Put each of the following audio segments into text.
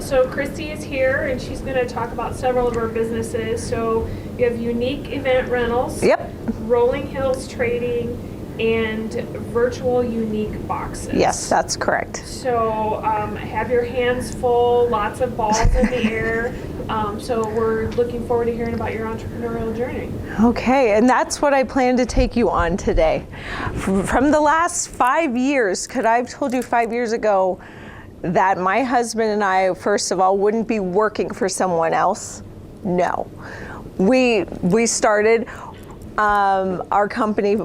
So Kristi is here, and she's going to talk about several of our businesses. So you have Unique Event Rentals. Yep. Rolling Hills Trading, and virtual Unique boxes. Yes, that's correct. So have your hands full, lots of balls in the air. So we're looking forward to hearing about your entrepreneurial journey. Okay, and that's what I plan to take you on today. From the last 5 years, could I have told you 5 years ago that my husband and I, first of all, wouldn't be working for someone else? No. We started our company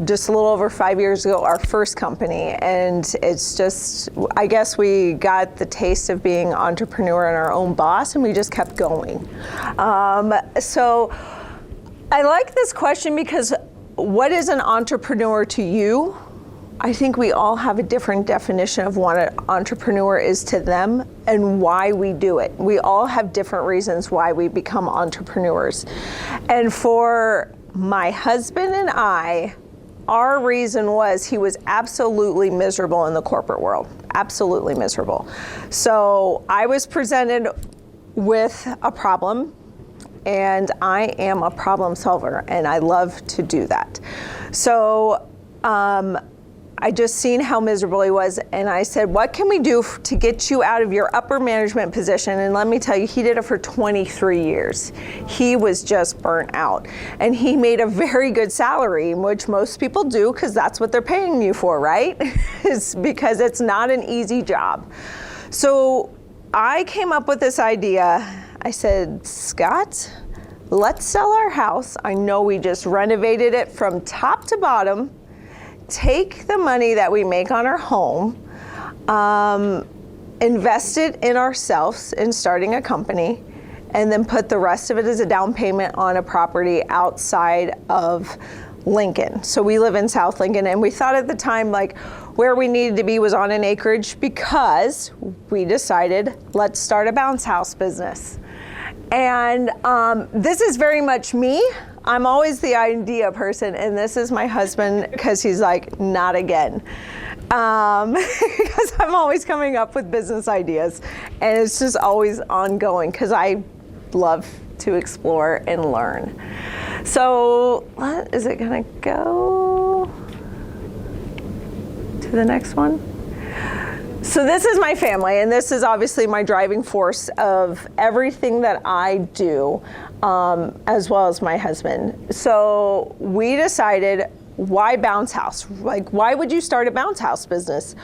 just a little over 5 years ago, our first company, and it's just, I guess we got the taste of being entrepreneur and our own boss, and we just kept going. So I like this question because what is an entrepreneur to you? I think we all have a different definition of what an entrepreneur is to them and why we do it. We all have different reasons why we become entrepreneurs. And for my husband and I, our reason was he was absolutely miserable in the corporate world, absolutely miserable. So I was presented with a problem, and I am a problem solver, and I love to do that. So I just seen how miserable he was, and I said, what can we do to get you out of your upper management position? And let me tell you, he did it for 23 years. He was just burnt out. And he made a very good salary, which most people do because that's what they're paying you for, right? It's because it's not an easy job. So I came up with this idea. I said, Scott, let's sell our house. I know we just renovated it from top to bottom. Take the money that we make on our home, invest it in ourselves in starting a company, and then put the rest of it as a down payment on a property outside of Lincoln. So we live in South Lincoln, and we thought at the time like where we needed to be was on an acreage because we decided let's start a bounce house business. And this is very much me. I'm always the idea person, and this is my husband because he's like, not again. Because I'm always coming up with business ideas, and it's just always ongoing because I love to explore and learn. So, is it gonna go to the next one? So this is my family, and this is obviously my driving force of everything that I do, as well as my husband. So we decided, why bounce house? Like, why would you start a bounce house business?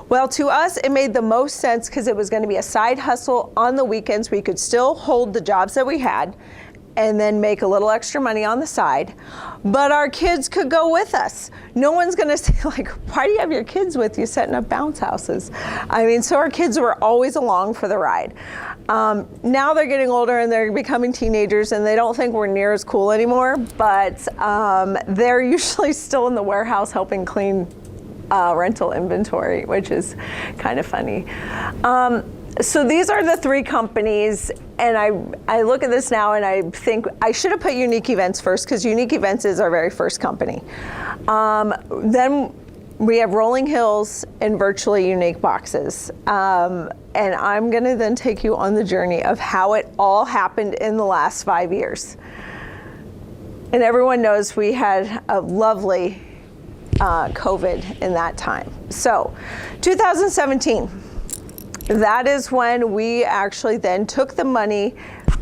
Well, to us, it made the most sense because it was going to be a side hustle on the weekends. We could still hold the jobs that we had and then make a little extra money on the side. But our kids could go with us. No one's gonna say like, why do you have your kids with you setting up bounce houses? I mean, so our kids were always along for the ride. Now they're getting older and they're becoming teenagers and they don't think we're near as cool anymore, but they're usually still in the warehouse helping clean rental inventory, which is kind of funny. So these are the three companies, and I look at this now and I think I should have put Unique Events first because Unique Events is our very first company. Then we have Rolling Hills and virtually Unique boxes. And I'm gonna then take you on the journey of how it all happened in the last 5 years. And everyone knows we had a lovely COVID in that time. So 2017. That is when we actually then took the money,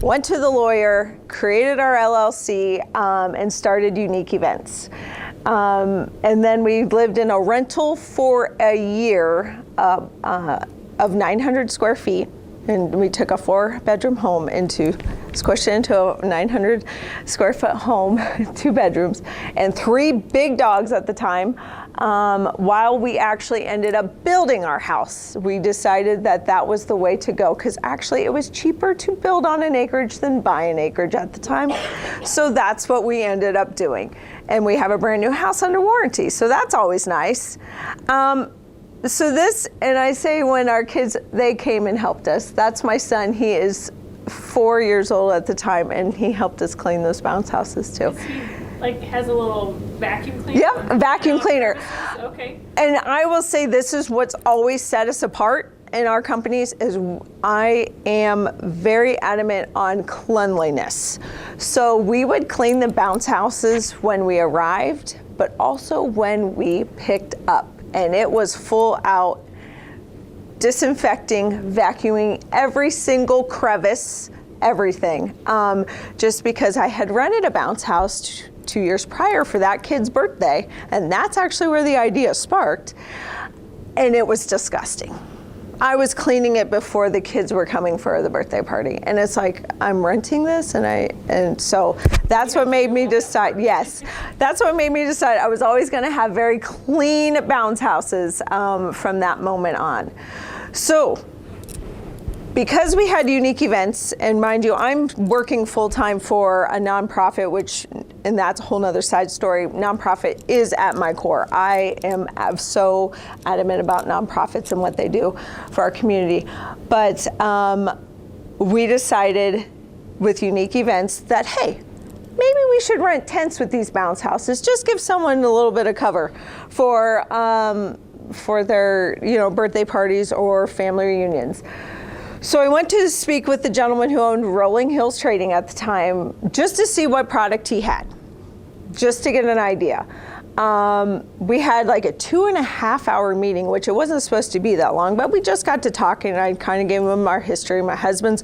went to the lawyer, created our LLC, and started Unique Events. And then we lived in a rental for a year of 900 square feet. And we took a 4-bedroom home squished it into a 900 square foot home, 2 bedrooms, and 3 big dogs at the time. While we actually ended up building our house, we decided that that was the way to go because actually it was cheaper to build on an acreage than buy an acreage at the time. So that's what we ended up doing. And we have a brand new house under warranty, so that's always nice. So this, and I say when our kids, they came and helped us. That's my son. He is 4 years old at the time, and he helped us clean those bounce houses too. Like has a little vacuum cleaner? Yep, a vacuum cleaner. Okay. And I will say this is what's always set us apart, in our companies is I am very adamant on cleanliness. So we would clean the bounce houses when we arrived, but also when we picked up. And it was full out disinfecting, vacuuming every single crevice, everything. Just because I had rented a bounce house 2 years prior for that kid's birthday, and that's actually where the idea sparked, and it was disgusting. I was cleaning it before the kids were coming for the birthday party, and it's like, I'm renting this, and so that's what made me decide, yes, that's what made me decide I was always gonna have very clean bounce houses from that moment on. So, because we had Unique events, and mind you, I'm working full-time for a nonprofit, and that's a whole nother side story. Nonprofit is at my core. I am so adamant about nonprofits and what they do for our community. But we decided with Unique events that, hey, maybe we should rent tents with these bounce houses. Just give someone a little bit of cover for their, birthday parties or family reunions. So I went to speak with the gentleman who owned Rolling Hills Trading at the time, just to see what product he had, just to get an idea. We had like a 2.5 hour meeting, which it wasn't supposed to be that long, but we just got to talking, and I kind of gave him our history. My husband's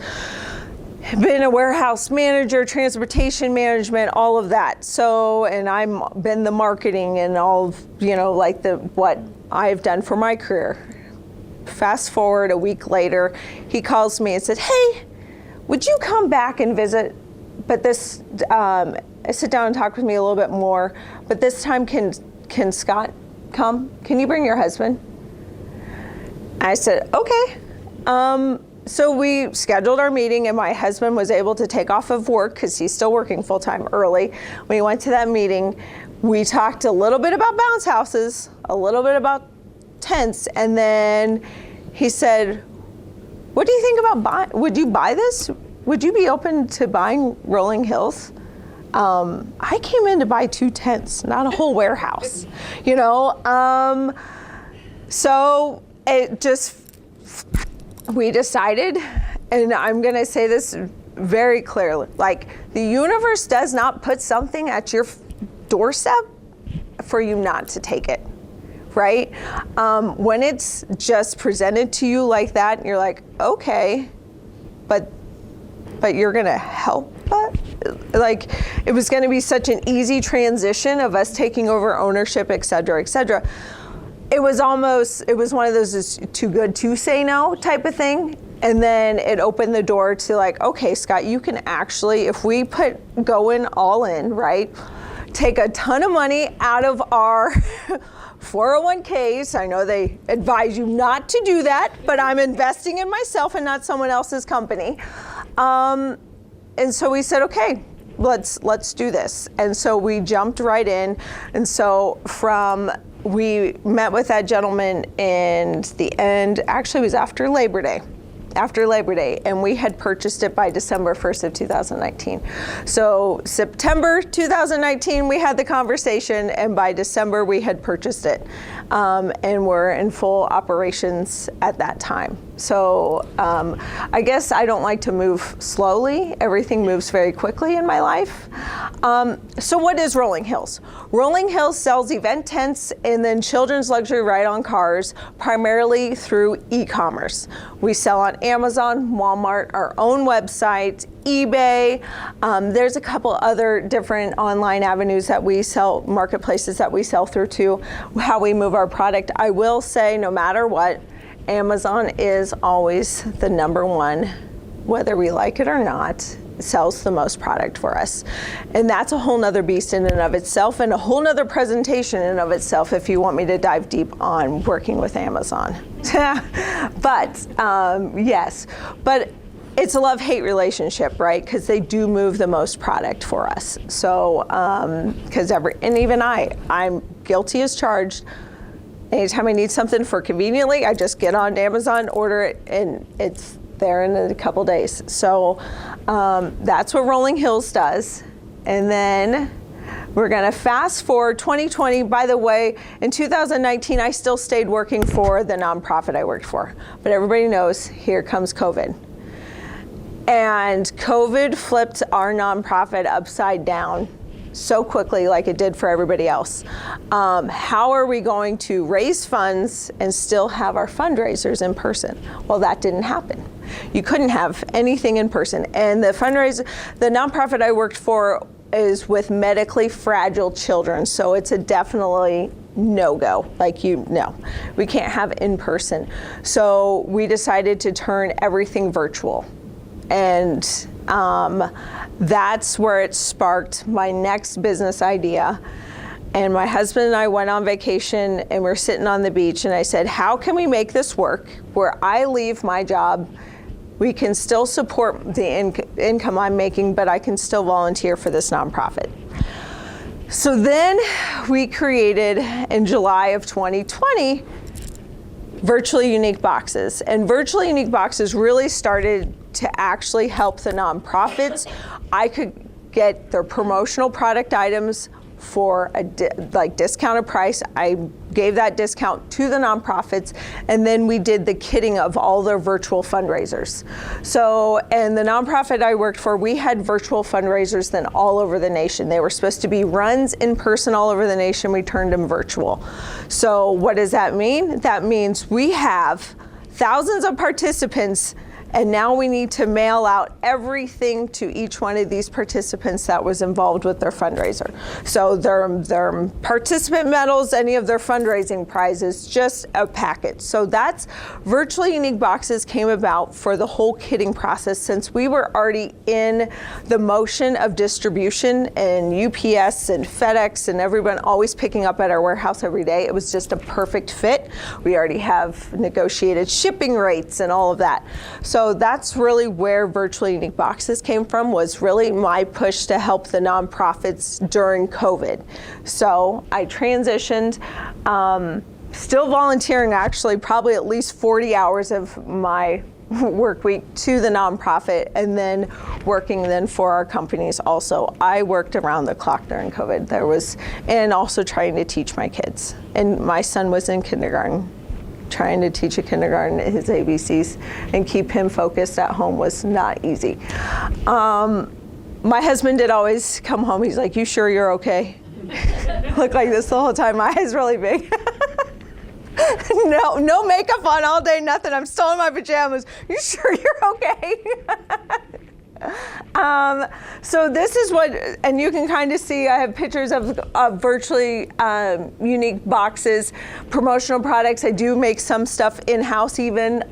been a warehouse manager, transportation management, all of that. So, and I've been the marketing and all, what I've done for my career. Fast forward a week later, he calls me and said, hey, would you come back and visit? But this, sit down and talk with me a little bit more, but this time can Scott come? Can you bring your husband? I said, okay. So we scheduled our meeting, and my husband was able to take off of work because he's still working full-time early. We went to that meeting. We talked a little bit about bounce houses, a little bit about tents, and then he said, what do you think about would you buy this? Would you be open to buying Rolling Hills? I came in to buy 2 tents, not a whole warehouse, so it just, we decided, and I'm gonna say this very clearly, like, the universe does not put something at your doorstep for you not to take it. Right? When it's just presented to you like that, and you're like, okay, but you're gonna help us? Like, it was gonna be such an easy transition of us taking over ownership, et cetera, et cetera. It was one of those is too good to say no type of thing. And then it opened the door to like, okay, Scott, you can actually, if we going all in, right? Take a ton of money out of our 401ks. I know they advise you not to do that, but I'm investing in myself and not someone else's company. And so we said, okay, let's do this. And so we jumped right in. And so we met with that gentleman in the end, actually it was after Labor Day, and we had purchased it by December 1st of 2019. So September 2019, we had the conversation, and by December, we had purchased it. And we're in full operations at that time. So I guess I don't like to move slowly. Everything moves very quickly in my life. So what is Rolling Hills? Rolling Hills sells event tents and then children's luxury ride-on cars, primarily through e-commerce. We sell on Amazon, Walmart, our own website, eBay. There's a couple other different online avenues that we sell, marketplaces that we sell through too, how we move our product. I will say, no matter what, Amazon is always the number one, whether we like it or not, sells the most product for us. And that's a whole nother beast in and of itself, and a whole nother presentation in and of itself if you want me to dive deep on working with Amazon. But yes, but it's a love-hate relationship, right? Because they do move the most product for us. So, and even I'm guilty as charged. Anytime I need something for conveniently, I just get on Amazon, order it, and it's there in a couple days. So that's what Rolling Hills does. And then We're gonna fast forward 2020. By the way, in 2019, I still stayed working for the nonprofit I worked for. But everybody knows, here comes COVID. And COVID flipped our nonprofit upside down so quickly, like it did for everybody else. How are we going to raise funds and still have our fundraisers in person? Well, that didn't happen. You couldn't have anything in person. And the nonprofit I worked for is with medically fragile children, so it's a definitely no-go. We can't have in person. So we decided to turn everything virtual. And that's where it sparked my next business idea. And my husband and I went on vacation and we're sitting on the beach, and I said, how can we make this work where I leave my job, we can still support the income I'm making, but I can still volunteer for this nonprofit. So then we created, in July of 2020, Virtually Unique Boxes. And Virtually Unique Boxes really started to actually help the nonprofits. I could get their promotional product items for a discounted price. I gave that discount to the nonprofits, and then we did the kitting of all their virtual fundraisers. So, and the nonprofit I worked for, we had virtual fundraisers then all over the nation. They were supposed to be runs in person all over the nation. We turned them virtual. So what does that mean? That means we have thousands of participants, and now we need to mail out everything to each one of these participants that was involved with their fundraiser. So their participant medals, any of their fundraising prizes, just a package. So that's Virtually Unique Boxes came about for the whole kitting process, since we were already in the motion of distribution and UPS and FedEx and everyone always picking up at our warehouse every day. It was just a perfect fit. We already have negotiated shipping rates and all of that. So that's really where Virtually Unique Boxes came from, was really my push to help the nonprofits during COVID. So I transitioned, still volunteering actually probably at least 40 hours of my work week to the nonprofit, and then working then for our companies also. I worked around the clock during COVID. And also trying to teach my kids. And my son was in kindergarten. Trying to teach a kindergarten his ABCs and keep him focused at home was not easy. My husband did always come home, he's like, you sure you're okay? Look like this the whole time, my eyes really big. No makeup on all day, nothing, I'm still in my pajamas. You sure you're okay? So this is what, and you can kind of see, I have pictures of Virtually Unique Boxes, promotional products. I do make some stuff in-house even.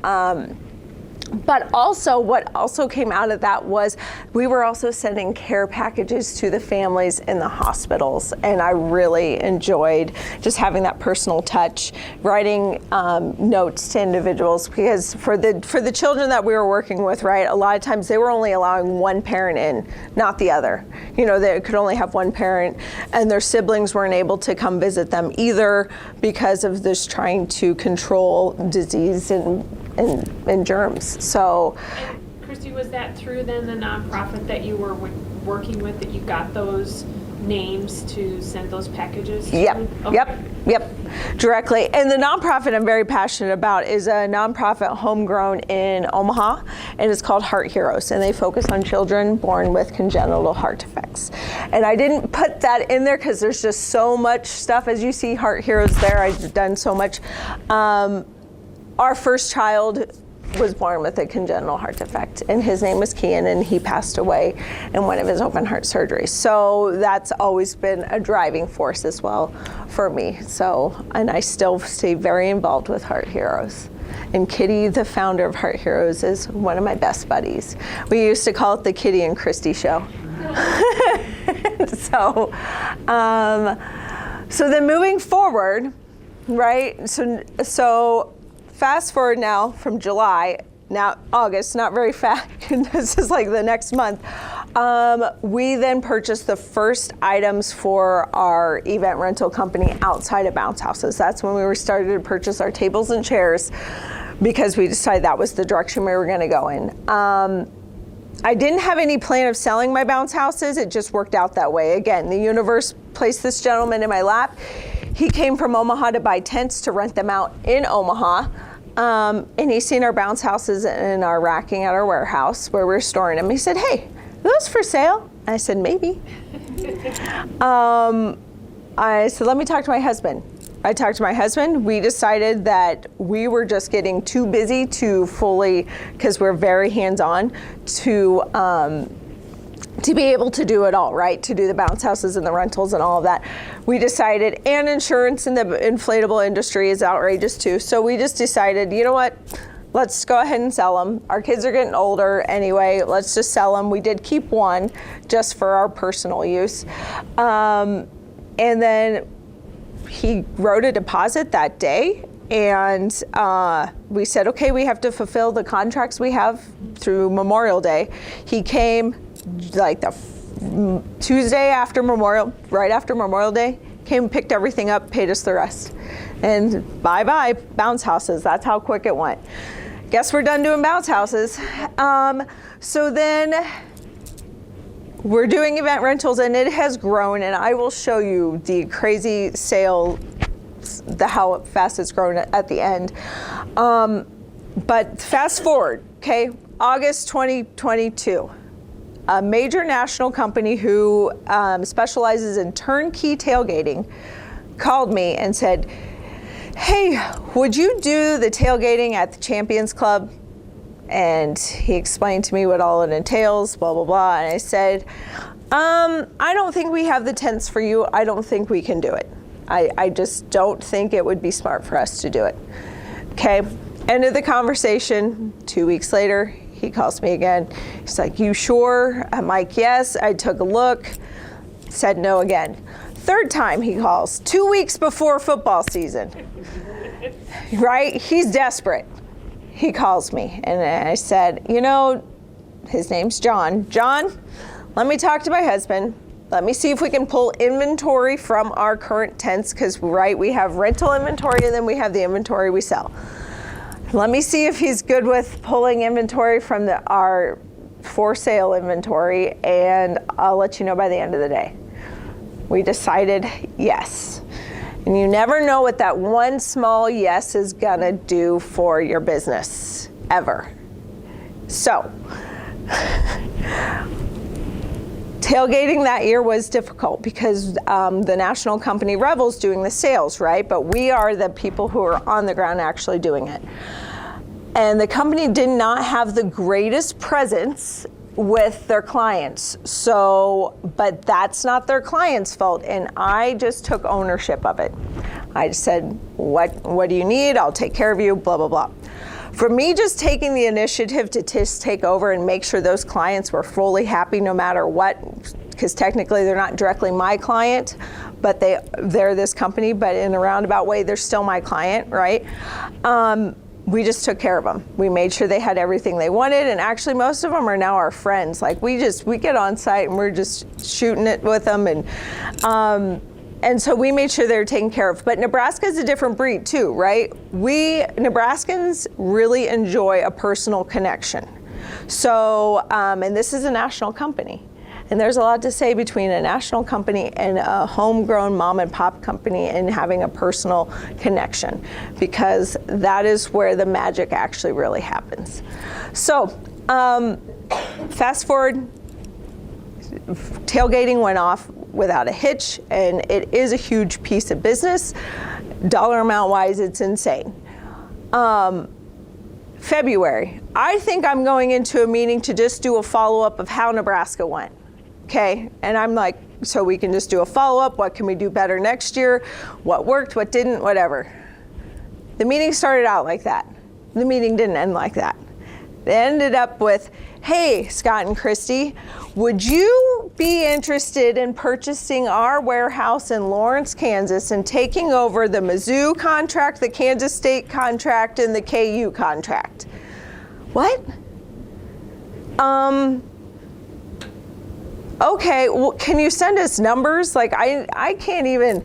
But also, what also came out of that was we were also sending care packages to the families in the hospitals, and I really enjoyed just having that personal touch, writing notes to individuals, because for the children that we were working with, right, a lot of times they were only allowing one parent in, not the other. You know, they could only have one parent, and their siblings weren't able to come visit them either because of this trying to control disease and germs. So, Kristi, was that through then the nonprofit that you were working with, that you got those names to send those packages to? Yep, directly. And the nonprofit I'm very passionate about is a nonprofit homegrown in Omaha, and it's called Heart Heroes, and they focus on children born with congenital heart defects. And I didn't put that in there because there's just so much stuff. As you see Heart Heroes there, I've done so much. Our first child was born with a congenital heart defect, and his name was Kian, and he passed away in one of his open heart surgeries. So that's always been a driving force as well for me. So, and I still stay very involved with Heart Heroes. And Kitty, the founder of Heart Heroes, is one of my best buddies. We used to call it the Kitty and Kristi show. So then moving forward, right? So fast forward now from July, now August, not very fast, this is like the next month. We then purchased the first items for our event rental company outside of bounce houses. That's when we were starting to purchase our tables and chairs, because we decided that was the direction we were going to go in. I didn't have any plan of selling my bounce houses. It just worked out that way. Again, the universe placed this gentleman in my lap. He came from Omaha to buy tents to rent them out in Omaha. And he's seen our bounce houses and our racking at our warehouse where we're storing them. He said, hey, are those for sale? I said, maybe. I said, let me talk to my husband. I talked to my husband. We decided that we were just getting too busy to fully, because we're very hands-on, to be able to do it all, right? To do the bounce houses and the rentals and all of that. We decided, and insurance in the inflatable industry is outrageous too. So we just decided, you know what? Let's go ahead and sell them. Our kids are getting older anyway. Let's just sell them. We did keep one just for our personal use. And then he wrote a deposit that day, and we said, okay, we have to fulfill the contracts we have through Memorial Day. He came like the Tuesday after Memorial, right after Memorial Day, came, picked everything up, paid us the rest. And bye-bye, bounce houses. That's how quick it went. Guess we're done doing bounce houses. So then we're doing event rentals, and it has grown, and I will show you the crazy sale, how fast it's grown at the end. But fast forward, okay, August 2022. A major national company who specializes in turnkey tailgating called me and said, hey, would you do the tailgating at the Champions Club? And he explained to me what all it entails, blah, blah, blah. And I said, I don't think we have the tents for you. I don't think we can do it. I just don't think it would be smart for us to do it. Okay, end of the conversation. 2 weeks later, he calls me again. He's like, you sure? I'm like, yes. I took a look, said no again. Third time he calls, 2 weeks before football season, right? He's desperate. He calls me, and I said, you know, his name's John. John, let me talk to my husband. Let me see if we can pull inventory from our current tents, because, right, we have rental inventory, and then we have the inventory we sell. Let me see if he's good with pulling inventory from our for sale inventory, and I'll let you know by the end of the day. We decided yes. And you never know what that one small yes is gonna do for your business, ever. So, tailgating that year was difficult because the national company Revel's doing the sales, right? But we are the people who are on the ground actually doing it. And the company did not have the greatest presence with their clients. So, but that's not their client's fault. And I just took ownership of it. I just said, what do you need? I'll take care of you, blah, blah, blah. For me, just taking the initiative to just take over and make sure those clients were fully happy no matter what, because technically they're not directly my client, but they're this company, but in a roundabout way, they're still my client, right? We just took care of them. We made sure they had everything they wanted, and actually most of them are now our friends. Like we get on site and we're just shooting it with them, and so we made sure they were taken care of. But Nebraska is a different breed too, right? We Nebraskans really enjoy a personal connection. So, and this is a national company. And there's a lot to say between a national company and a homegrown mom and pop company and having a personal connection, because that is where the magic actually really happens. So, fast forward, tailgating went off without a hitch, and it is a huge piece of business. Dollar amount wise, it's insane. February, I think I'm going into a meeting to just do a follow-up of how Nebraska went. Okay, and I'm like, so we can just do a follow-up. What can we do better next year? What worked, what didn't, whatever. The meeting started out like that. The meeting didn't end like that. It ended up with, hey, Scott and Kristi, would you be interested in purchasing our warehouse in Lawrence, Kansas, and taking over the Mizzou contract, the Kansas State contract, and the KU contract? What? Okay, well, can you send us numbers? Like, I can't even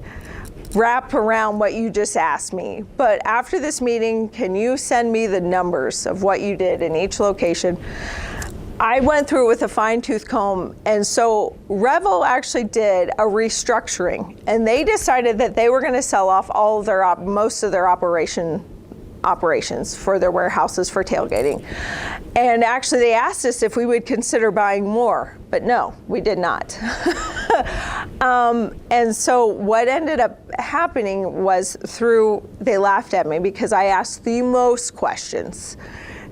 wrap around what you just asked me. But after this meeting, can you send me the numbers of what you did in each location? I went through it with a fine-tooth comb, and so Revel actually did a restructuring, and they decided that they were going to sell off all of their most of their operations for their warehouses for tailgating. And actually they asked us if we would consider buying more, but no, we did not. And so what ended up happening was they laughed at me because I asked the most questions.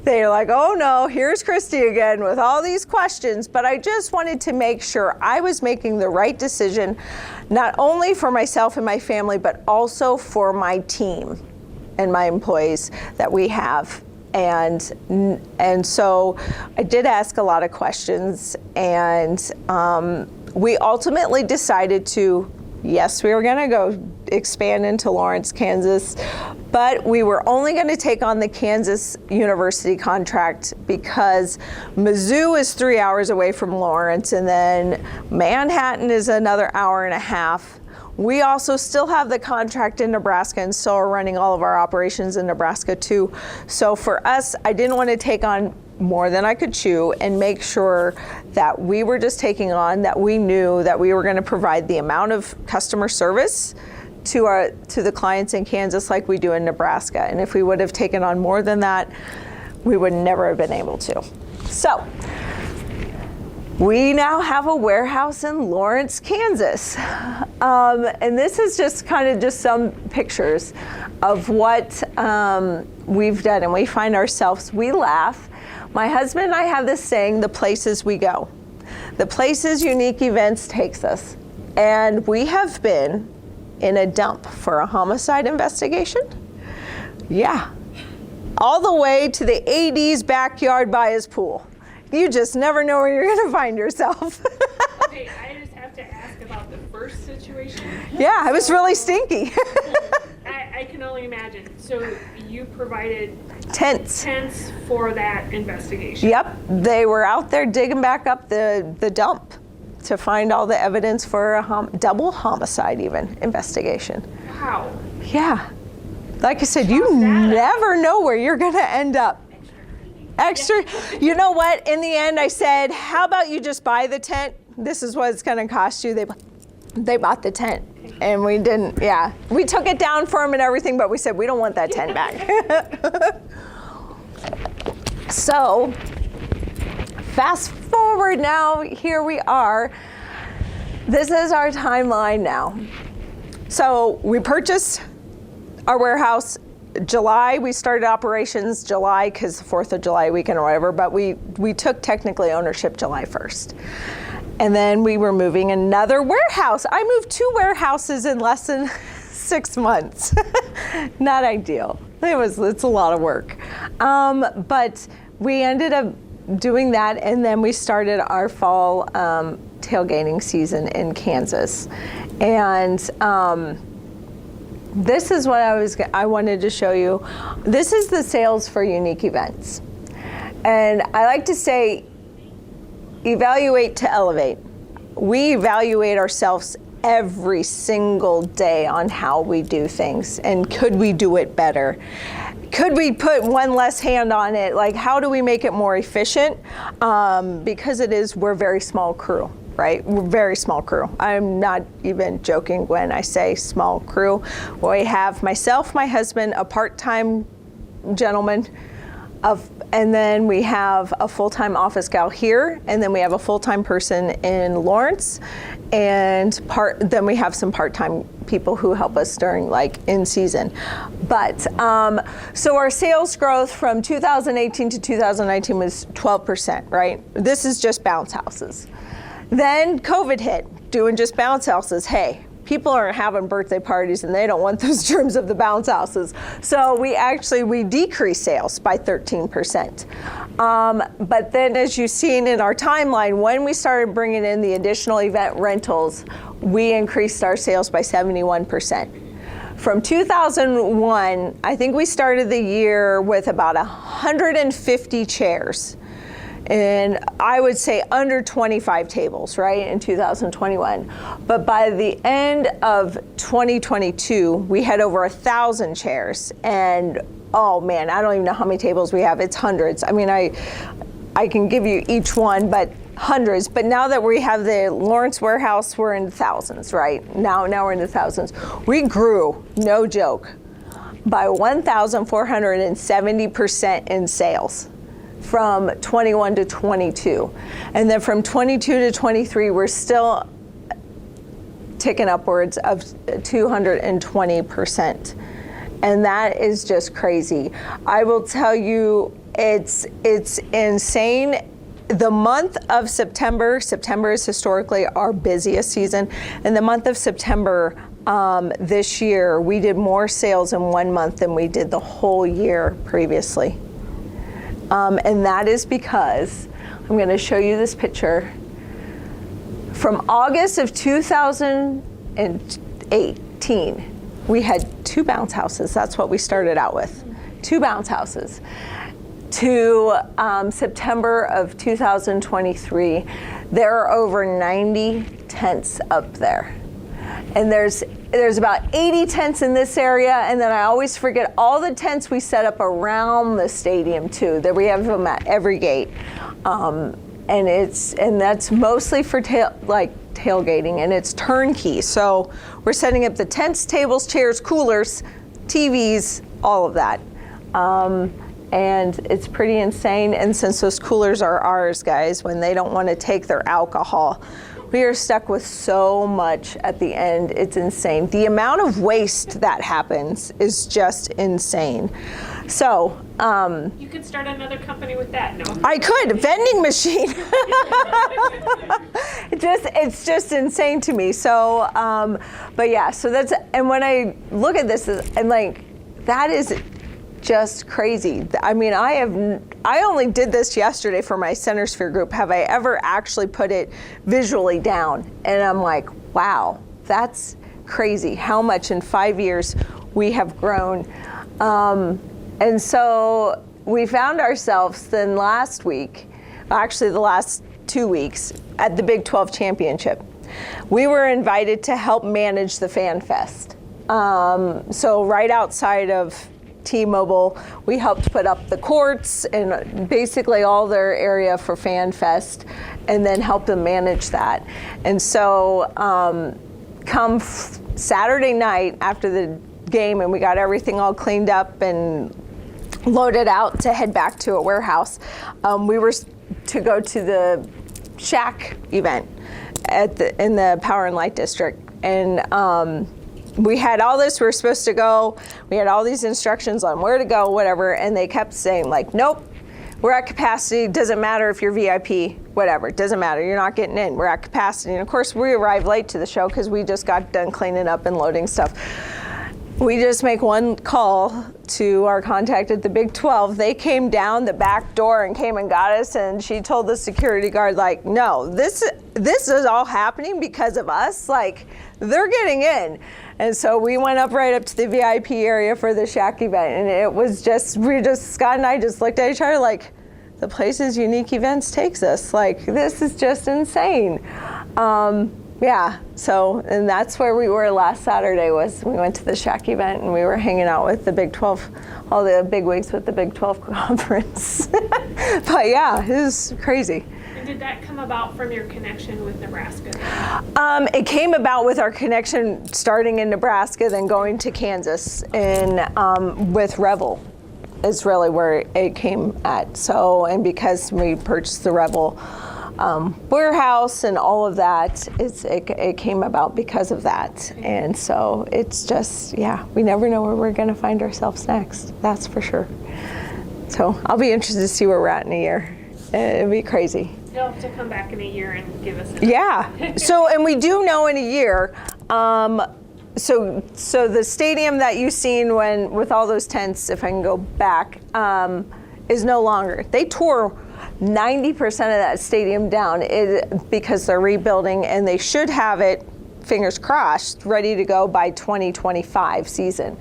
They're like, oh no, here's Kristi again with all these questions. But I just wanted to make sure I was making the right decision, not only for myself and my family, but also for my team and my employees that we have. And so I did ask a lot of questions, and we ultimately decided yes, we were gonna go expand into Lawrence, Kansas, but we were only gonna take on the Kansas University contract because Mizzou is 3 hours away from Lawrence, and then Manhattan is another hour and a half. We also still have the contract in Nebraska, and so are running all of our operations in Nebraska too. So for us, I didn't want to take on more than I could chew, and make sure that we were just taking on that we knew that we were going to provide the amount of customer service to the clients in Kansas like we do in Nebraska. And if we would have taken on more than that, we would never have been able to. So we now have a warehouse in Lawrence, Kansas. And this is just some pictures of what we've done. And we find ourselves, we laugh. My husband and I have this saying, the places we go. The places Unique Events takes us. And we have been in a dump for a homicide investigation. Yeah. All the way to the AD's backyard by his pool. You just never know where you're going to find yourself. Okay, I just have to ask about the first situation. Yeah, it was really stinky. I can only imagine. So you provided Tents for that investigation. Yep, they were out there digging back up the dump to find all the evidence for a double homicide even investigation. Wow. Yeah. Like I said, you never know where you're going to end up. Extra, you know what? In the end, I said, how about you just buy the tent? This is what it's going to cost you. They bought the tent, and we didn't, we took it down for them and everything, but we said, we don't want that tent back. So, fast forward now, here we are. This is our timeline now. So, we purchased our warehouse July. We started operations July because the 4th of July weekend or whatever, but we took technically ownership July 1st. And then we were moving another warehouse. I moved 2 warehouses in less than 6 months. Not ideal. It's a lot of work. But we ended up doing that, and then we started our fall tailgating season in Kansas. And this is what I wanted to show you. This is the sales for Unique Events. And I like to say, evaluate to elevate. We evaluate ourselves every single day on how we do things, and could we do it better? Could we put one less hand on it? Like, how do we make it more efficient? Because we're a very small crew, right? We're a very small crew. I'm not even joking when I say small crew. We have myself, my husband, a part-time gentleman, and then we have a full-time office gal here, and then we have a full-time person in Lawrence, and then we have some part-time people who help us during in season. But so our sales growth from 2018 to 2019 was 12%, right? This is just bounce houses. Then COVID hit, doing just bounce houses. Hey, people aren't having birthday parties and they don't want those germs of the bounce houses. So we decreased sales by 13%. But then, as you've seen in our timeline, when we started bringing in the additional event rentals, we increased our sales by 71%. From 2001, I think we started the year with about 150 chairs. And I would say under 25 tables, right, in 2021. But by the end of 2022, we had over 1,000 chairs. And oh man, I don't even know how many tables we have. It's hundreds. I mean, I can give you each one, but hundreds. But now that we have the Lawrence warehouse, we're in thousands, right? Now we're in the thousands. We grew, no joke, by 1,470% in sales from 21 to 22. And then from 22 to 23, we're still ticking upwards of 220%. And that is just crazy. I will tell you, it's insane. The month of September is historically our busiest season. In the month of September this year, we did more sales in 1 month than we did the whole year previously. And that is because, I'm gonna show you this picture. From August of 2018, we had 2 bounce houses. That's what we started out with, 2 bounce houses. To September of 2023, there are over 90 tents up there. And there's about 80 tents in this area, and then I always forget all the tents we set up around the stadium too, that we have them at every gate. And that's mostly for tailgating, and it's turnkey. So we're setting up the tents, tables, chairs, coolers, TVs, all of that. And it's pretty insane. And since those coolers are ours, guys, when they don't want to take their alcohol, we are stuck with so much at the end. It's insane. The amount of waste that happens is just insane. So, you could start another company with that, no? I could, a vending machine. It's just insane to me. So, but yeah, so that's, and when I look at this, I'm like, that is just crazy. I mean, I only did this yesterday for my Center Sphere group. Have I ever actually put it visually down? And I'm like, wow, that's crazy how much in 5 years we have grown. And so we found ourselves then last week, actually the last 2 weeks, at the Big 12 Championship. We were invited to help manage the Fan Fest. So right outside of T-Mobile, we helped put up the courts and basically all their area for Fan Fest, and then help them manage that. And so come Saturday night after the game, and we got everything all cleaned up and loaded out to head back to a warehouse, we were to go to the Shack event in the Power and Light District. And we had all this, we were supposed to go, we had all these instructions on where to go, whatever, and they kept saying like, nope, we're at capacity, doesn't matter if you're VIP, whatever, doesn't matter, you're not getting in, we're at capacity. And of course we arrived late to the show because we just got done cleaning up and loading stuff. We just make one call to our contact at the Big 12. They came down the back door and came and got us, and she told the security guard, like, no, this is all happening because of us, like, they're getting in. And so we went right up to the VIP area for the Shack event, and it was just, Scott and I just looked at each other like, the places Unique Events takes us, like, this is just insane. Yeah, so, and that's where we were last Saturday, was we went to the Shack event and we were hanging out with the Big 12, all the big wigs with the Big 12 conference. But yeah, it was crazy. And did that come about from your connection with Nebraska? It came about with our connection starting in Nebraska, then going to Kansas, and with Revel is really where it came at. So, and because we purchased the Revel warehouse and all of that, it came about because of that. And so it's just, yeah, we never know where we're going to find ourselves next. That's for sure. So I'll be interested to see where we're at in a year. It'd be crazy. You'll have to come back in a year and give us an Yeah. So, and we do know in a year, so the stadium that you've seen with all those tents, if I can go back, is no longer. They tore 90% of that stadium down because they're rebuilding, and they should have it, fingers crossed, ready to go by 2025 season.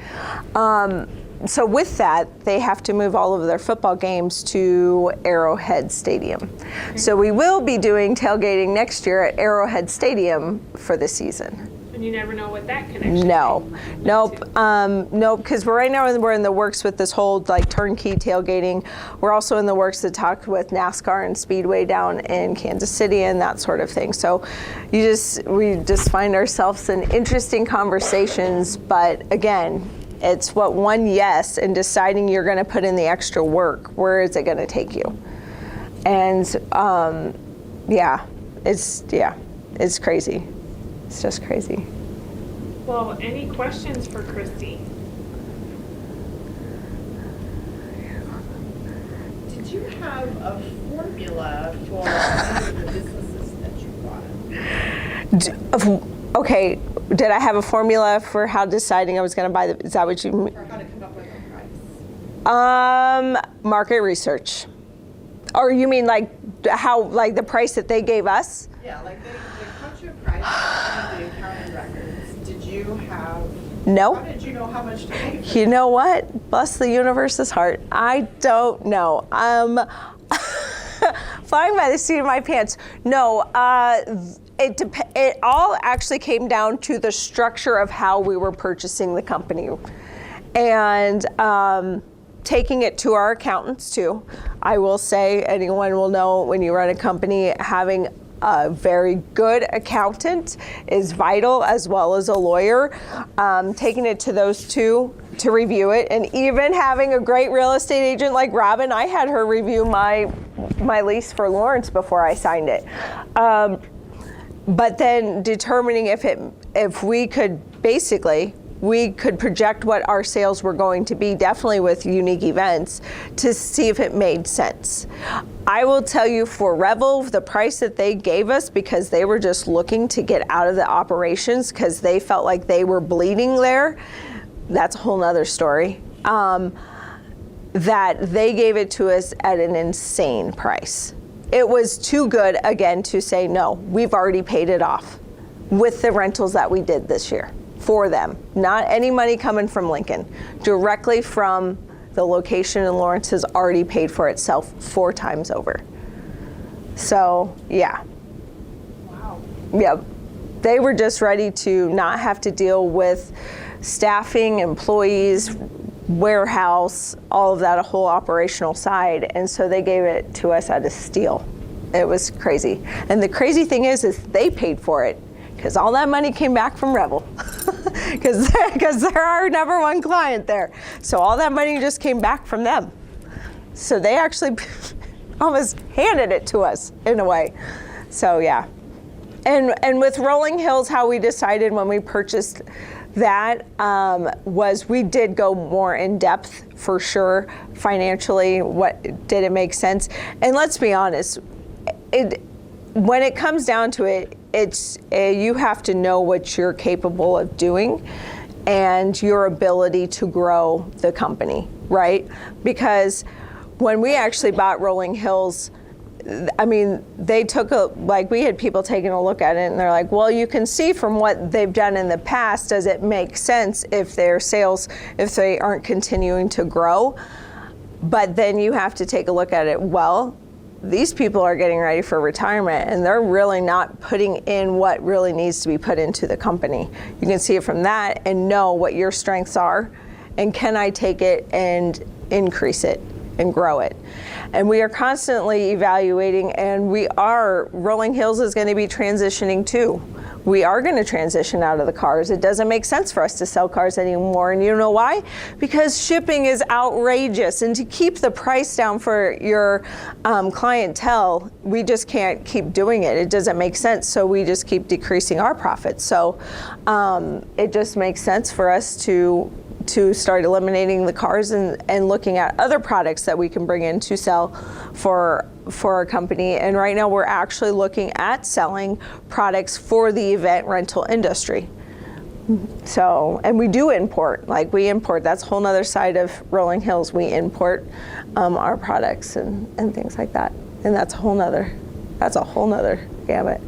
So with that, they have to move all of their football games to Arrowhead Stadium. So we will be doing tailgating next year at Arrowhead Stadium for the season. and you never know what that connection No, might lead nope, to. nope. Because right now we're in the works with this whole like turnkey tailgating. We're also in the works to talk with NASCAR and Speedway down in Kansas City and that sort of thing. So we just find ourselves in interesting conversations. But again, it's what one yes and deciding you're going to put in the extra work. Where is it going to take you? And it's crazy. It's just crazy. Well, any questions for Kristi? Did you have a formula for any of the businesses that you bought? Okay, did I have a formula for how deciding I was going to buy is that what you mean? Or how to come up with a price? Market research. Or you mean like how, like the price that they gave us? Yeah, like they cut you a price on the accounting records. Did you have? No. How did you know how much to pay for? You know what? Bless the universe's heart. I don't know. Flying by the seat of my pants. No, it all actually came down to the structure of how we were purchasing the company. And taking it to our accountants too. I will say, anyone will know when you run a company, having a very good accountant is vital, as well as a lawyer. Taking it to those two to review it, and even having a great real estate agent like Robin, I had her review my lease for Lawrence before I signed it. But then determining if we could basically, we could project what our sales were going to be, definitely with Unique Events, to see if it made sense. I will tell you, for Revel, the price that they gave us, because they were just looking to get out of the operations because they felt like they were bleeding there, that's a whole nother story, that they gave it to us at an insane price. It was too good, again, to say, no, we've already paid it off with the rentals that we did this year. For them, not any money coming from Lincoln, directly from the location in Lawrence has already paid for itself 4 times over. So yeah. Wow. Yeah, they were just ready to not have to deal with staffing, employees, warehouse, all of that, a whole operational side, and so they gave it to us at a steal. It was crazy. And the crazy thing is they paid for it, because all that money came back from Revel, because they're our number one client there. So all that money just came back from them. So they actually almost handed it to us in a way. So yeah. And with Rolling Hills, how we decided when we purchased that was we did go more in depth for sure financially. What did it make sense? And let's be honest, when it comes down to it, it's you have to know what you're capable of doing and your ability to grow the company, right? Because when we actually bought Rolling Hills, I mean, they took we had people taking a look at it and they're like, well, you can see from what they've done in the past, does it make sense if their sales, if they aren't continuing to grow? But then you have to take a look at it, well, these people are getting ready for retirement and they're really not putting in what really needs to be put into the company. You can see it from that and know what your strengths are, and can I take it and increase it and grow it. And we are constantly evaluating, and Rolling Hills is going to be transitioning too. We are going to transition out of the cars. It doesn't make sense for us to sell cars anymore. And you know why? Because shipping is outrageous. And to keep the price down for your clientele, we just can't keep doing it. It doesn't make sense. So we just keep decreasing our profits. So it just makes sense for us to start eliminating the cars and looking at other products that we can bring in to sell for our company. And right now we're actually looking at selling products for the event rental industry. So, and we do import, we import, that's a whole nother side of Rolling Hills. We import our products and things like that. And that's a whole nother gamut.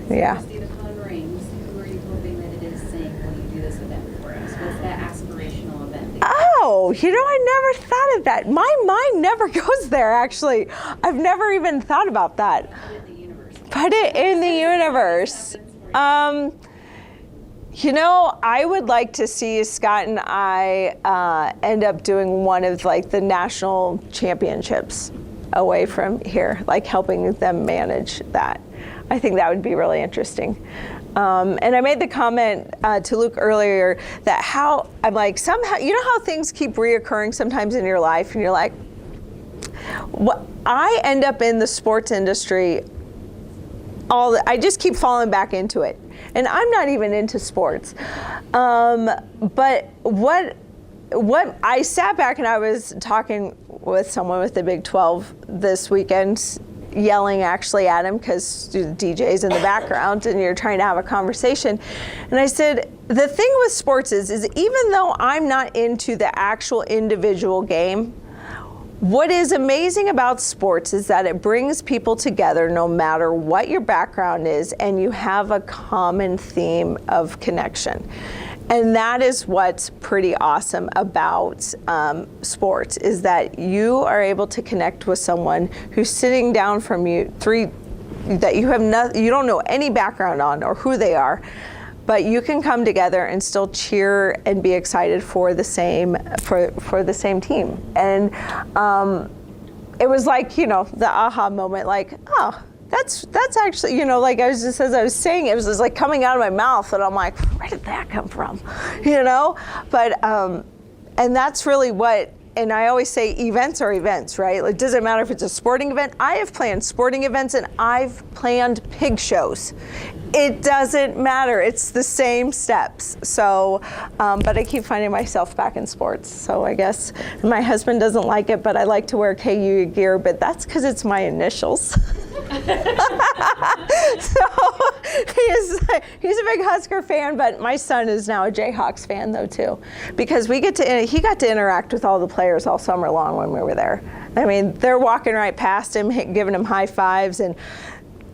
Yeah. Kristi, the phone rings. Who are you hoping that it is saying, will you do this event for us? What's that aspirational event? Oh, I never thought of that. My mind never goes there, actually. I've never even thought about that. Put it in the universe. Put it in the universe. I would like to see Scott and I end up doing one of like the national championships away from here, like helping them manage that. I think that would be really interesting. And I made the comment to Luke earlier that how I'm like, somehow, how things keep reoccurring sometimes in your life, and you're like, I end up in the sports industry. I just keep falling back into it, and I'm not even into sports. But what I sat back and I was talking with someone with the Big 12 this weekend, yelling actually at him because the DJ's in the background and you're trying to have a conversation. And I said, the thing with sports is even though I'm not into the actual individual game, what is amazing about sports is that it brings people together no matter what your background is, and you have a common theme of connection. And that is what's pretty awesome about sports, is that you are able to connect with someone who's sitting down from you, that you don't know any background on or who they are, but you can come together and still cheer and be excited for the same for the same team. And it was like, the aha moment, like, oh, that's actually, like I was just, as I was saying, it was just like coming out of my mouth, and I'm like, where did that come from? But and that's really what. And I always say events are events, right? It doesn't matter if it's a sporting event. I have planned sporting events and I've planned pig shows. It doesn't matter. It's the same steps. So, but I keep finding myself back in sports. So I guess my husband doesn't like it, but I like to wear KU gear, but that's because it's my initials. So he's a big Husker fan, but my son is now a Jayhawks fan though too, because he got to interact with all the players all summer long when we were there. I mean, they're walking right past him, giving him high fives, and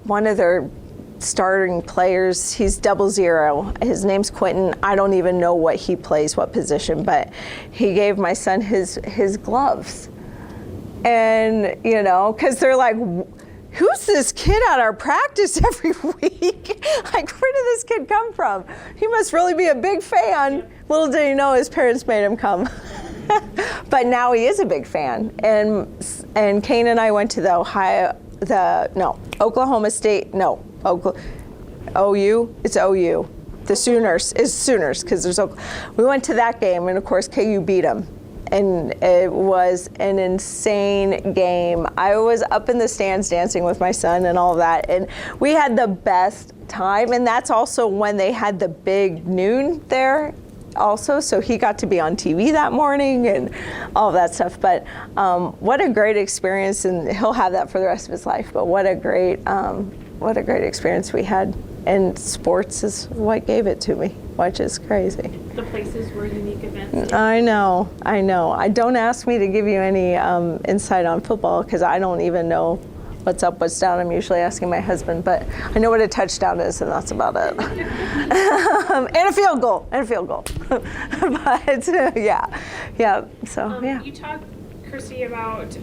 one of their starting players, he's 00. His name's Quentin. I don't even know what he plays, what position, but he gave my son his gloves, and because they're like, who's this kid at our practice every week? Like, where did this kid come from? He must really be a big fan. Little did he know his parents made him come. But now he is a big fan. And Kane and I went to Oklahoma State, OU, it's OU. The Sooners, because we went to that game, and of course KU beat them. And it was an insane game. I was up in the stands dancing with my son and all of that, and we had the best time. And that's also when they had the big noon there also, so he got to be on TV that morning and all of that stuff. But what a great experience, and he'll have that for the rest of his life. But what a great experience we had. And sports is what gave it to me, which is crazy. The places were unique events. I know. Don't ask me to give you any insight on football, because I don't even know what's up, what's down. I'm usually asking my husband, but I know what a touchdown is, and that's about it. And a field goal. But yeah. So yeah. You talked, Kristi, about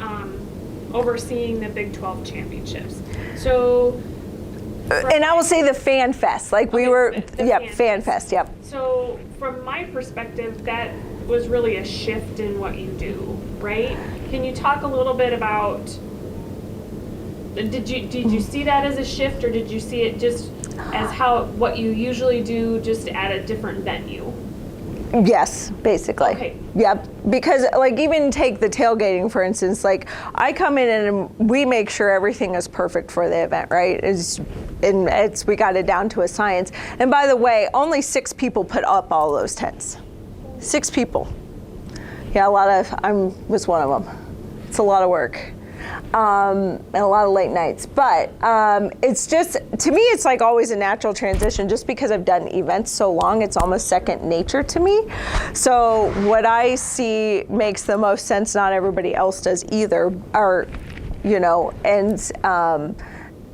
overseeing the Big 12 championships. So. And I will say the Fan Fest, like Fan Fest, yep. So from my perspective, that was really a shift in what you do, right? Can you talk a little bit about, did you see that as a shift, or did you see it just as what you usually do, just at a different venue? Yes, basically. Okay. Yep. Because even take the tailgating, for instance, I come in and we make sure everything is perfect for the event, right? We got it down to a science. And by the way, only 6 people put up all those tents. 6 people. Yeah, I was one of them. It's a lot of work. And a lot of late nights, but it's just, to me, it's always a natural transition. Just because I've done events so long, it's almost second nature to me. So what I see makes the most sense. Not everybody else does either, and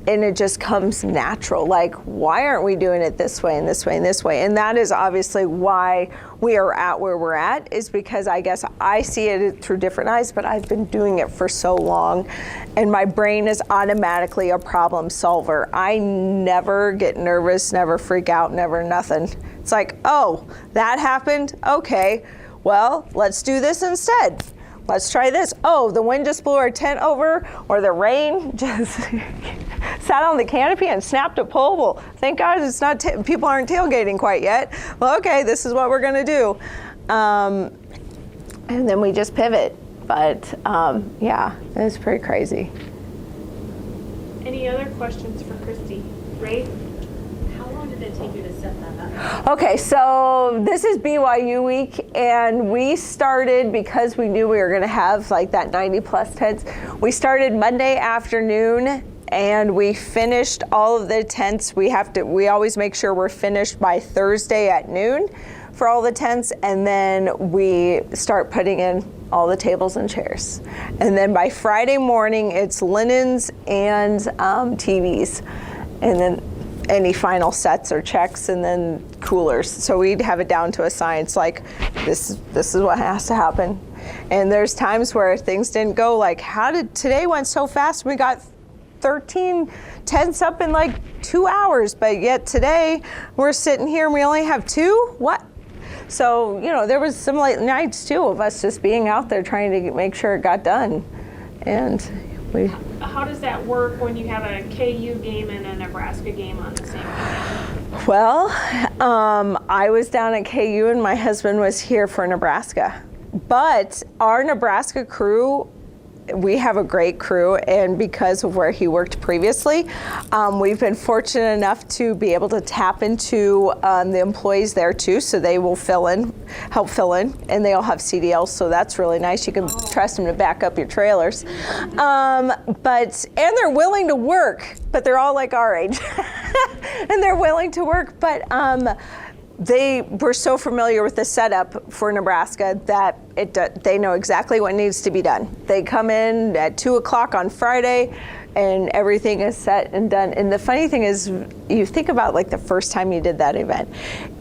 and it just comes natural. Like, why aren't we doing it this way and this way and this way? And that is obviously why we are at where we're at, is because I guess I see it through different eyes, but I've been doing it for so long, and my brain is automatically a problem solver. I never get nervous, never freak out, never nothing. It's like, oh, that happened? Okay, well, let's do this instead. Let's try this. Oh, the wind just blew our tent over, or the rain just sat on the canopy and snapped a pole. Well, thank God it's not, people aren't tailgating quite yet. Well, okay, this is what we're gonna do. And then we just pivot. But yeah, it's pretty crazy. Any other questions for Kristi? Ray? How long did it take you to set that up? Okay, so this is BYU week, and we started because we knew we were gonna have like that 90 plus tents. We started Monday afternoon, and we finished all of the tents. We always make sure we're finished by Thursday at noon for all the tents, and then we start putting in all the tables and chairs. And then by Friday morning, it's linens and TVs, and then any final sets or checks, and then coolers. So we'd have it down to a science, like this is what has to happen. And there's times where things didn't go like, today went so fast, we got 13 tents up in like 2 hours, but yet today we're sitting here and we only have 2? What? So, there was some late nights too of us just being out there trying to make sure it got done. And How does that work when you have a KU game and a Nebraska game on the same weekend? Well, I was down at KU and my husband was here for Nebraska. But our Nebraska crew, we have a great crew, and because of where he worked previously, we've been fortunate enough to be able to tap into the employees there too, so they will help fill in, and they all have CDLs, so that's really nice. You can trust them to back up your trailers. And they're willing to work, but they're all like our age, and they're willing to work, but they were so familiar with the setup for Nebraska that they know exactly what needs to be done. They come in at 2 o'clock on Friday and everything is set and done. And the funny thing is, you think about like the first time you did that event.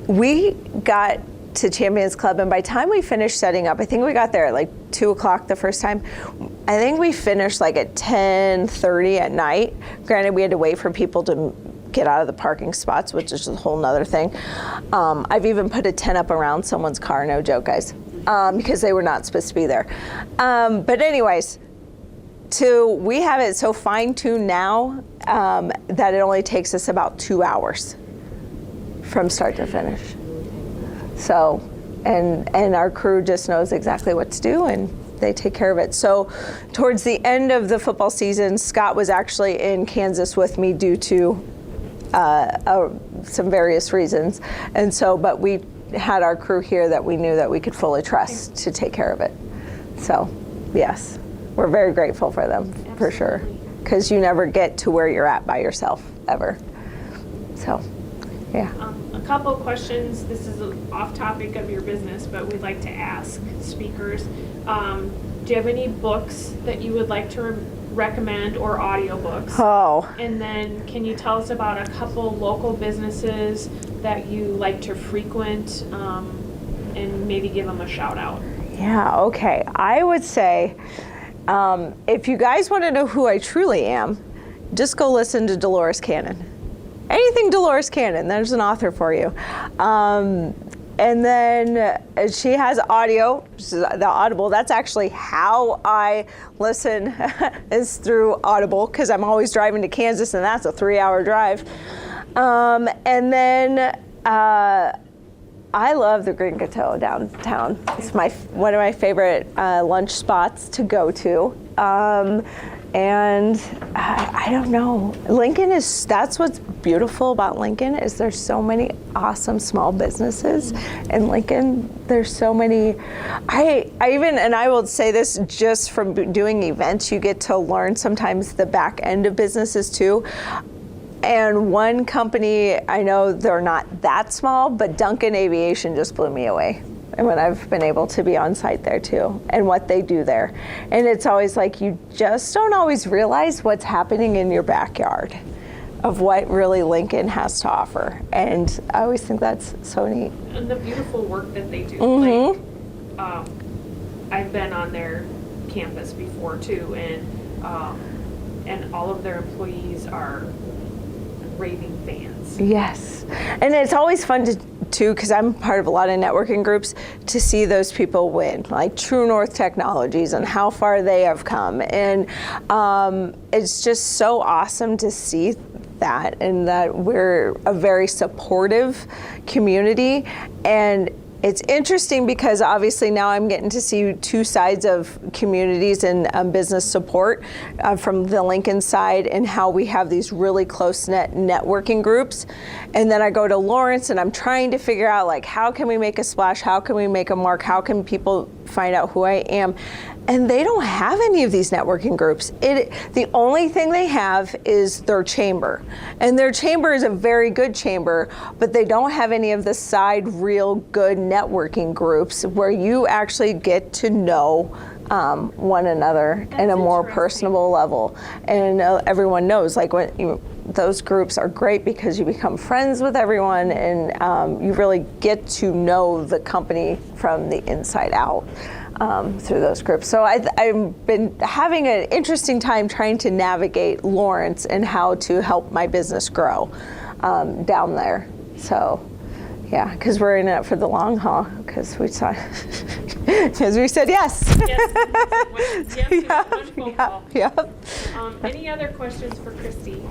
We got to Champions Club, and by the time we finished setting up, I think we got there at like 2 o'clock the first time. I think we finished like at 10:30 at night. Granted, we had to wait for people to get out of the parking spots, which is a whole nother thing. I've even put a tent up around someone's car, no joke, guys, because they were not supposed to be there. But anyways, we have it so fine-tuned now that it only takes us about 2 hours from start to finish. So, and our crew just knows exactly what to do, and they take care of it. So towards the end of the football season, Scott was actually in Kansas with me due to some various reasons. And so, but we had our crew here that we knew that we could fully trust to take care of it. So, yes, we're very grateful for them, for sure. Because you never get to where you're at by yourself, ever. So, yeah. A couple of questions. This is off topic of your business, but we'd like to ask speakers. Do you have any books that you would like to recommend, or audiobooks? Oh. And then can you tell us about a couple local businesses that you like to frequent, and maybe give them a shout out? Yeah, okay. I would say, if you guys want to know who I truly am, just go listen to Dolores Cannon. Anything Dolores Cannon, there's an author for you. And then she has audio, the Audible. That's actually how I listen, is through Audible, because I'm always driving to Kansas, and that's a 3-hour drive. And then I love the Green Coteau downtown. It's one of my favorite lunch spots to go to. And I don't know, that's what's beautiful about Lincoln, is there's so many awesome small businesses in Lincoln. There's so many, I will say this just from doing events, you get to learn sometimes the back end of businesses too. And one company, I know they're not that small, but Duncan Aviation just blew me away. and when I've been able to be on site there too, and what they do there. And it's always like you just don't always realize what's happening in your backyard of what really Lincoln has to offer. And I always think that's so neat. And the beautiful work that they do. Mm-hmm. Like, I've been on their campus before too, and all of their employees are raving fans. Yes, and it's always fun to too, because I'm part of a lot of networking groups, to see those people win, like True North Technologies and how far they have come. And it's just so awesome to see that, and that we're a very supportive community. And it's interesting because obviously now I'm getting to see two sides of communities and business support from the Lincoln side, and how we have these really close-knit networking groups. And then I go to Lawrence and I'm trying to figure out, like, how can we make a splash? How can we make a mark? How can people find out who I am? And they don't have any of these networking groups. The only thing they have is their chamber. And their chamber is a very good chamber, but they don't have any of the side real good networking groups where you actually get to know one another in a more personable level. And everyone knows, like, those groups are great because you become friends with everyone, and you really get to know the company from the inside out. Through those groups. So I've been having an interesting time trying to navigate Lawrence and how to help my business grow down there. So yeah, because we're in it for the long haul, because we said yes. Yes, one phone call. Yep. Any other questions for Kristi?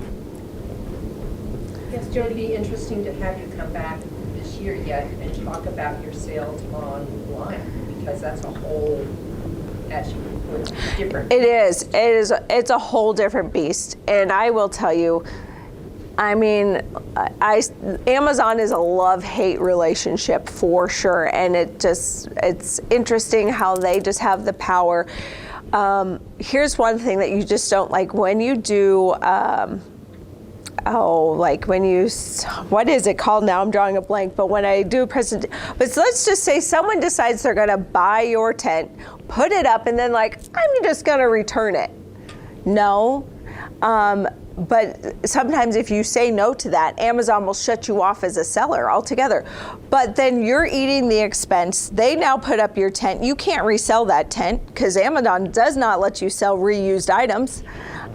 Yes, It'd Jody? be interesting to have you come back this year yet and talk about your sales online, because that's a whole, as you put it, different. It's a whole different beast. And I will tell you, I mean, Amazon is a love-hate relationship for sure. And it's interesting how they just have the power. Here's one thing that you just don't like when you do, what is it called now? I'm drawing a blank, but when I do a presentation, but let's just say someone decides they're gonna buy your tent, put it up, and then like, I'm just gonna return it. No, but sometimes if you say no to that, Amazon will shut you off as a seller altogether. But then you're eating the expense. They now put up your tent. You can't resell that tent because Amazon does not let you sell reused items.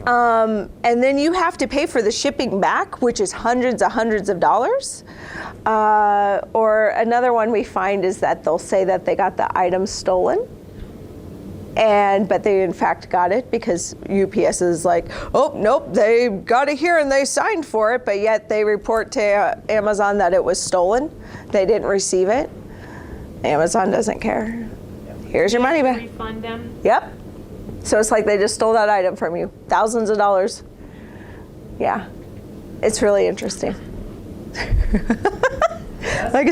And then you have to pay for the shipping back, which is hundreds of dollars. Or another one we find is that they'll say that they got the item stolen, but they in fact got it because UPS is like, oh, nope, they got it here and they signed for it, but yet they report to Amazon that it was stolen. They didn't receive it. Amazon doesn't care. Here's your money back. Refund them? Yep. So it's like they just stole that item from you. Thousands of dollars. Yeah. It's really interesting. Like I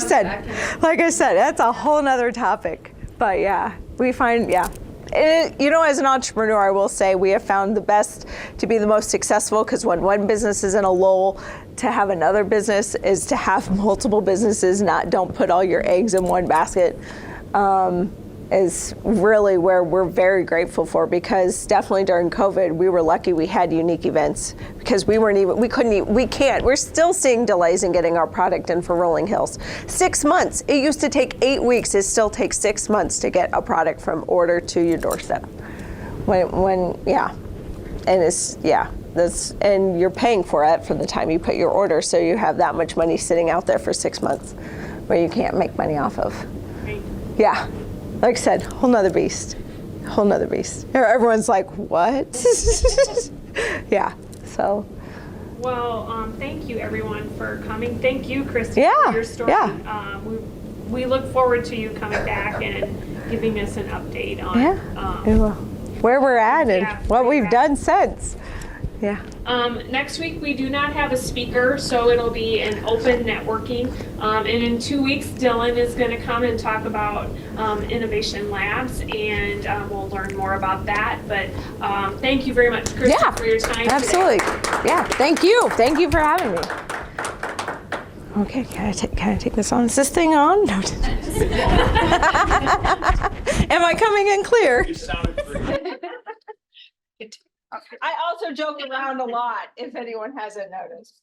said, that's a whole nother topic. But yeah, we find, yeah. As an entrepreneur, I will say we have found the best to be the most successful, because when one business is in a lull, to have another business is to have multiple businesses, don't put all your eggs in one basket. Is really where we're very grateful for, because definitely during COVID, we were lucky we had Unick events, because we're still seeing delays in getting our product in for Rolling Hills. 6 months. It used to take 8 weeks. It still takes 6 months to get a product from order to your doorstep. And you're paying for it from the time you put your order, so you have that much money sitting out there for 6 months where you can't make money off of. Right. Yeah. Like I said, whole nother beast. Everyone's like, what? Yeah, so. Well, thank you everyone for coming. Thank you, Kristi, Yeah, for your story. yeah. We look forward to you coming back and giving us an update on where we're at and what we've at. done since. Yeah. Next week we do not have a speaker, so it'll be an open networking. And in 2 weeks, Dylan is going to come and talk about Innovation Labs, and we'll learn more about that. But thank you very much, Kristi, for your time Absolutely. today. Yeah, thank you. Thank you for having me. Okay, can I take this on? Is this thing on? No. Am I coming in clear? You sounded great. I also joke around a lot, if anyone hasn't noticed.